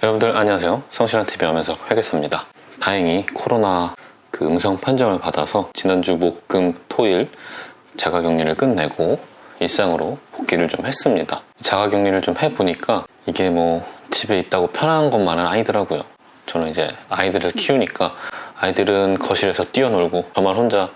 여러분들 안녕하세요. 성실한TV 하면서 회계사입니다. 다행히 코로나 음성 판정을 받아서 지난주 목, 금, 토일 자가격리를 끝내고 일상으로 복귀를 좀 했습니다. 자가격리를 좀 해보니까 이게 집에 있다고 편한 것만은 아니더라고요. 저는 이제 아이들을 키우니까 아이들은 거실에서 뛰어놀고 저만 혼자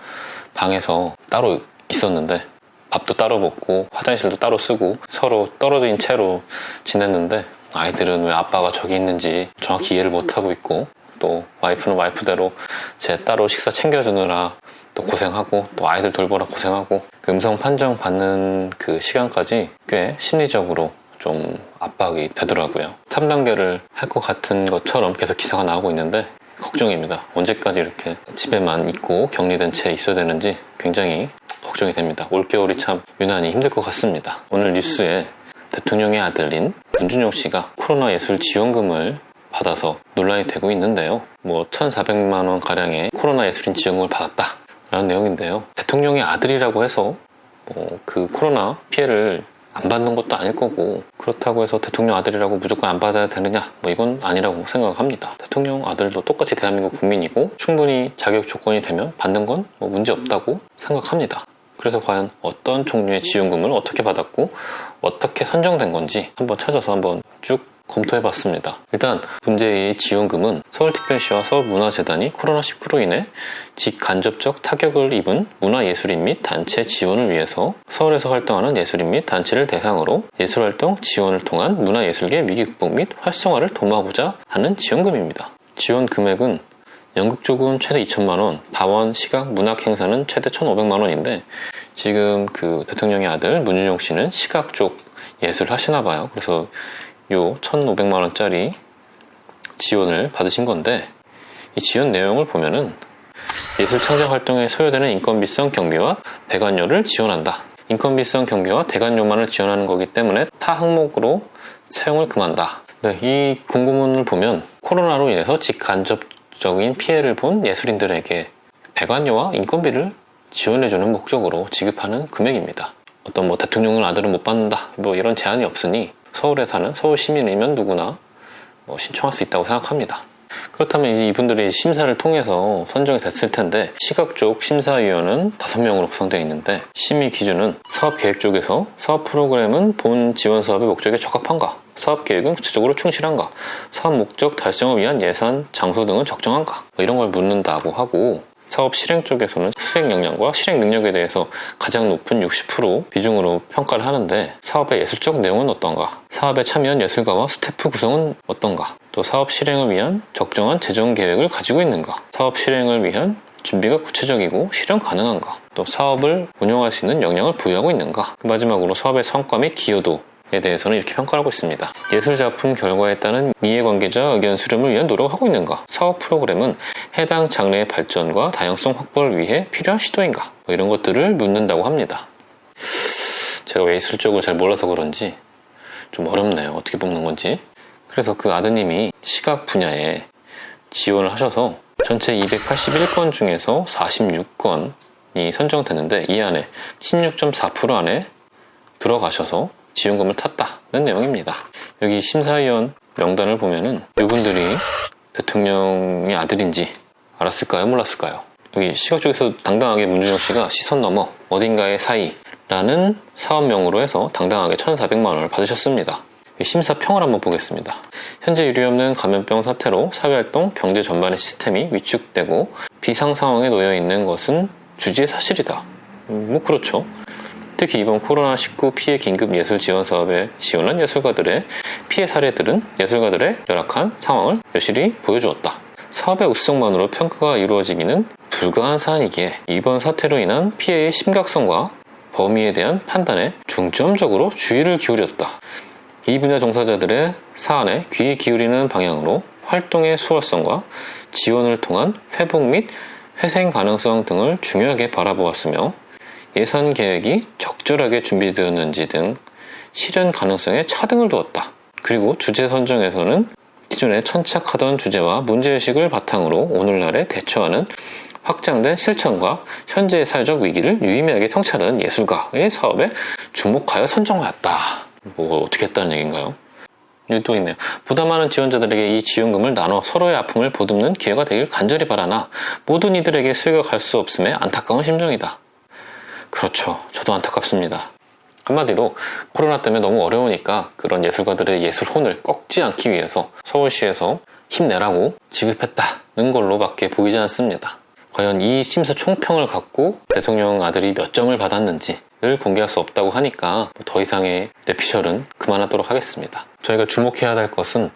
방에서 따로 있었는데 밥도 따로 먹고 화장실도 따로 쓰고 서로 떨어진 채로 지냈는데 아이들은 왜 아빠가 저기 있는지 정확히 이해를 못하고 있고, 또 와이프는 와이프대로 제 따로 식사 챙겨주느라 또 고생하고, 또 아이들 돌보라 고생하고, 음성 판정 받는 그 시간까지 꽤 심리적으로 좀 압박이 되더라고요. 3단계를 할 것 같은 것처럼 계속 기사가 나오고 있는데 걱정입니다. 언제까지 이렇게 집에만 있고 격리된 채 있어야 되는지 굉장히 걱정이 됩니다. 올겨울이 참 유난히 힘들 것 같습니다. 오늘 뉴스에 대통령의 아들인 문준용 씨가 코로나 예술 지원금을 받아서 논란이 되고 있는데요. 1,400만 원 가량의 코로나 예술인 지원금을 받았다라는 내용인데요. 대통령의 아들이라고 해서 그 코로나 피해를 안 받는 것도 아닐 거고, 그렇다고 해서 대통령 아들이라고 무조건 안 받아야 되느냐, 이건 아니라고 생각합니다. 대통령 아들도 똑같이 대한민국 국민이고 충분히 자격 조건이 되면 받는 건 문제 없다고 생각합니다. 그래서 과연 어떤 종류의 지원금을 어떻게 받았고 어떻게 선정된 건지 한번 찾아서 한번 쭉 검토해봤습니다. 일단 문제의 지원금은 서울특별시와 서울문화재단이 코로나19로 인해 직간접적 타격을 입은 문화예술인 및 단체 지원을 위해서 서울에서 활동하는 예술인 및 단체를 대상으로 예술활동 지원을 통한 문화예술계 위기 극복 및 활성화를 도모하고자 하는 지원금입니다. 지원 금액은 연극조금 최대 2,000만 원, 다원, 시각, 문학 행사는 최대 1,500만 원인데 지금 그 대통령의 아들 문준용 씨는 시각 쪽 예술 하시나 봐요. 그래서 요 1,500만 원짜리 지원을 받으신 건데, 이 지원 내용을 보면은 예술 창작 활동에 소요되는 인건비성 경비와 대관료를 지원한다. 인건비성 경비와 대관료만을 지원하는 거기 때문에 타 항목으로 사용을 금한다. 네, 이 공고문을 보면 코로나로 인해서 직간접적인 피해를 본 예술인들에게 대관료와 인건비를 지원해주는 목적으로 지급하는 금액입니다. 어떤 대통령을 아들은 못 받는다 이런 제한이 없으니 서울에 사는 서울 시민이면 누구나 신청할 수 있다고 생각합니다. 그렇다면 이분들이 심사를 통해서 선정이 됐을 텐데, 시각 쪽 심사위원은 5명으로 구성되어 있는데 심의 기준은 사업 계획 쪽에서 사업 프로그램은 본 지원 사업의 목적에 적합한가, 사업 계획은 구체적으로 충실한가, 사업 목적 달성을 위한 예산, 장소 등은 적정한가, 이런 걸 묻는다고 하고, 사업 실행 쪽에서는 수행 역량과 실행 능력에 대해서 가장 높은 60% 비중으로 평가를 하는데, 사업의 예술적 내용은 어떤가, 사업에 참여한 예술가와 스태프 구성은 어떤가, 또 사업 실행을 위한 적정한 재정 계획을 가지고 있는가, 사업 실행을 위한 준비가 구체적이고 실현 가능한가, 또 사업을 운영할 수 있는 역량을 보유하고 있는가, 마지막으로 사업의 성과 및 기여도에 대해서는 이렇게 평가를 하고 있습니다. 예술작품 결과에 따른 이해관계자 의견 수렴을 위한 노력을 하고 있는가, 사업 프로그램은 해당 장르의 발전과 다양성 확보를 위해 필요한 시도인가, 이런 것들을 묻는다고 합니다. 제가 왜 예술 쪽을 잘 몰라서 그런지 좀 어렵네요. 어떻게 뽑는 건지. 그래서 그 아드님이 시각 분야에 지원을 하셔서 전체 281건 중에서 46건이 선정됐는데 이 안에 16.4% 안에 들어가셔서 지원금을 탔다는 내용입니다. 여기 심사위원 명단을 보면은 이분들이 대통령의 아들인지 알았을까요? 몰랐을까요? 여기 시각 쪽에서 당당하게 문준용 씨가 시선 넘어 어딘가의 사이라는 사업명으로 해서 당당하게 1,400만 원을 받으셨습니다. 심사평을 한번 보겠습니다. 현재 유례없는 감염병 사태로 사회활동, 경제 전반의 시스템이 위축되고 비상 상황에 놓여 있는 것은 주지의 사실이다. 그렇죠. 특히 이번 코로나19 피해 긴급 예술 지원 사업에 지원한 예술가들의 피해 사례들은 예술가들의 열악한 상황을 여실히 보여주었다. 사업의 우수성만으로 평가가 이루어지기는 불가한 사안이기에 이번 사태로 인한 피해의 심각성과 범위에 대한 판단에 중점적으로 주의를 기울였다. 이 분야 종사자들의 사안에 귀 기울이는 방향으로 활동의 수월성과 지원을 통한 회복 및 회생 가능성 등을 중요하게 바라보았으며, 예산 계획이 적절하게 준비되었는지 등 실현 가능성에 차등을 두었다. 그리고 주제 선정에서는 기존에 천착하던 주제와 문제의식을 바탕으로 오늘날에 대처하는 확장된 실천과 현재의 사회적 위기를 유의미하게 성찰하는 예술가의 사업에 주목하여 선정하였다. 어떻게 했다는 얘기인가요? 또 있네요. 보다 많은 지원자들에게 이 지원금을 나눠 서로의 아픔을 보듬는 기회가 되길 간절히 바라나 모든 이들에게 수혜가 갈 수 없음에 안타까운 심정이다. 그렇죠. 저도 안타깝습니다. 한마디로 코로나 때문에 너무 어려우니까 그런 예술가들의 예술혼을 꺾지 않기 위해서 서울시에서 힘내라고 지급했다는 걸로밖에 보이지 않습니다. 과연 이 심사 총평을 갖고 대통령 아들이 몇 점을 받았는지를 공개할 수 없다고 하니까 더 이상의 뇌피셜은 그만하도록 하겠습니다. 저희가 주목해야 될 것은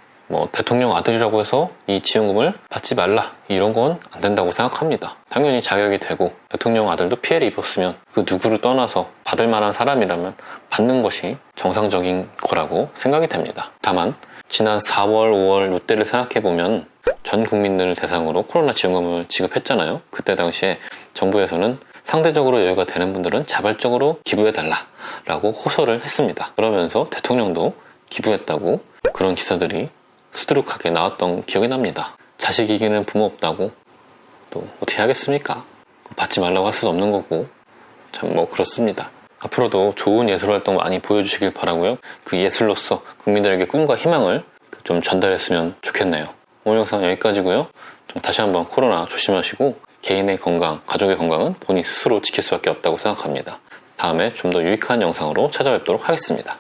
대통령 아들이라고 해서 이 지원금을 받지 말라 이런 건 안 된다고 생각합니다. 당연히 자격이 되고 대통령 아들도 피해를 입었으면 그 누구를 떠나서 받을 만한 사람이라면 받는 것이 정상적인 거라고 생각이 됩니다. 다만 지난 4월, 5월 이때를 생각해보면 전 국민들 대상으로 코로나 지원금을 지급했잖아요. 그때 당시에 정부에서는 상대적으로 여유가 되는 분들은 자발적으로 기부해달라라고 호소를 했습니다. 그러면서 대통령도 기부했다고 그런 기사들이 수두룩하게 나왔던 기억이 납니다. 자식 이기는 부모 없다고 또 어떻게 하겠습니까? 받지 말라고 할 수도 없는 거고 참 그렇습니다. 앞으로도 좋은 예술활동 많이 보여주시길 바라고요. 그 예술로서 국민들에게 꿈과 희망을 좀 전달했으면 좋겠네요. 오늘 영상 여기까지고요. 좀 다시 한번 코로나 조심하시고 개인의 건강, 가족의 건강은 본인 스스로 지킬 수밖에 없다고 생각합니다. 다음에 좀 더 유익한 영상으로 찾아뵙도록 하겠습니다.